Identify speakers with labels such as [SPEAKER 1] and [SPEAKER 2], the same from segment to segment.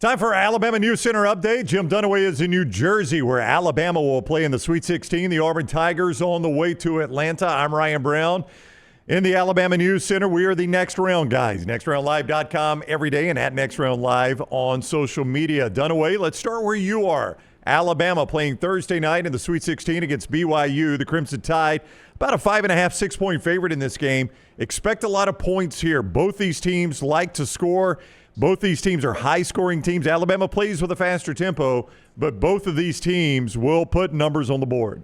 [SPEAKER 1] Time for our Alabama News Center update. Jim Dunaway is in New Jersey, where Alabama will play in the Sweet 16. The Auburn Tigers on the way to Atlanta. I'm Ryan Brown. In the Alabama News Center, we are the Next Round guys. NextRoundLive.com every day and at Next Round Live on social media. Dunaway, let's start where you are. Alabama playing Thursday night in the Sweet 16 against BYU. The Crimson Tide, about a 5.5, 6-point favorite in this game. Expect a lot of points here. Both these teams like to score. Both these teams are high-scoring teams. Alabama plays with a faster tempo, but both of these teams will put numbers on the board.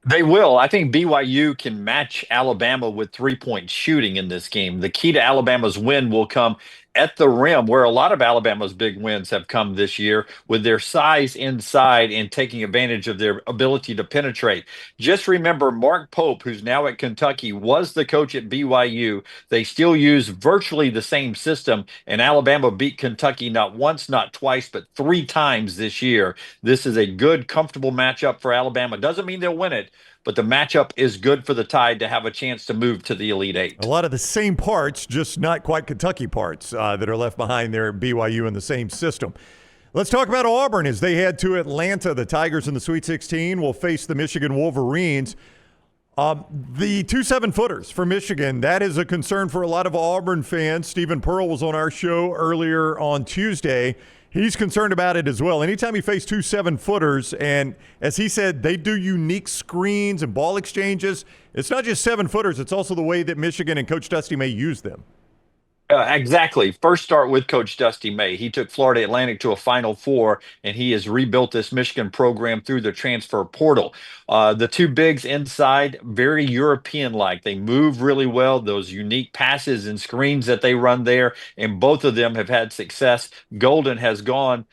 [SPEAKER 2] They will. I think BYU can match Alabama with three-point shooting in this game. The key to Alabama's win will come at the rim, where a lot of Alabama's big wins have come this year, with their size inside and taking advantage of their ability to penetrate. Just remember, Mark Pope, who's now at Kentucky, was the coach at BYU. They still use virtually the same system, and Alabama beat Kentucky not once, not twice, but 3 times this year. This is a good, comfortable matchup for Alabama. Doesn't mean they'll win it, but the matchup is good for the Tide to have a chance to move to the Elite Eight.
[SPEAKER 1] A lot of the same parts, just not quite Kentucky parts that are left behind there at BYU in the same system. Let's talk about Auburn as they head to Atlanta. The Tigers in the Sweet 16 will face the Michigan Wolverines. The 2 7-footers for Michigan, that is a concern for a lot of Auburn fans. Stephen Pearl was on our show earlier on Tuesday. He's concerned about it as well. Anytime you face 2 7-footers, and as he said, they do unique screens and ball exchanges. It's not just 7-footers, it's also the way that Michigan and Coach Dusty May use them.
[SPEAKER 2] Exactly. First start with Coach Dusty May. He took Florida Atlantic to a Final Four, and he has rebuilt this Michigan program through the transfer portal. The 2 bigs inside, very European-like. They move really well, those unique passes and screens that they run there, and both of them have had success. Golden has gone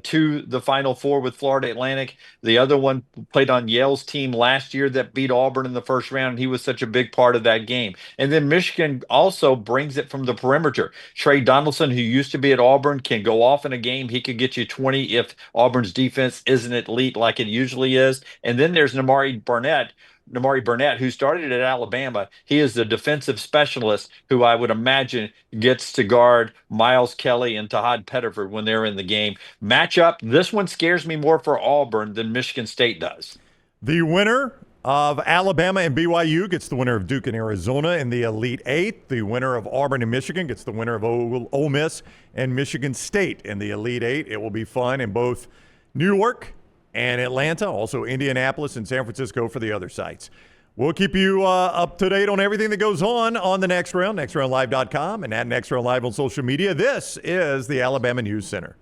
[SPEAKER 2] to the Final Four with Florida Atlantic. The other one played on Yale's team last year that beat Auburn in the first round. He was such a big part of that game. And then Michigan also brings it from the perimeter. Trey Donaldson, who used to be at Auburn, can go off in a game. He could get you 20 if Auburn's defense isn't elite like it usually is. And then there's Namari Burnett, who started at Alabama. He is the defensive specialist who I would imagine gets to guard Miles Kelly and Tahad Pettiford when they're in the game. Matchup, this one scares me more for Auburn than Michigan State does.
[SPEAKER 1] The winner of Alabama and BYU gets the winner of Duke and Arizona in the Elite Eight. The winner of Auburn and Michigan gets the winner of Ole Miss and Michigan State in the Elite Eight. It will be fun in both New York and Atlanta, also Indianapolis and San Francisco for the other sites. We'll keep you up to date on everything that goes on the Next Round, nextroundlive.com, and at Next Round Live on social media. This is the Alabama News Center.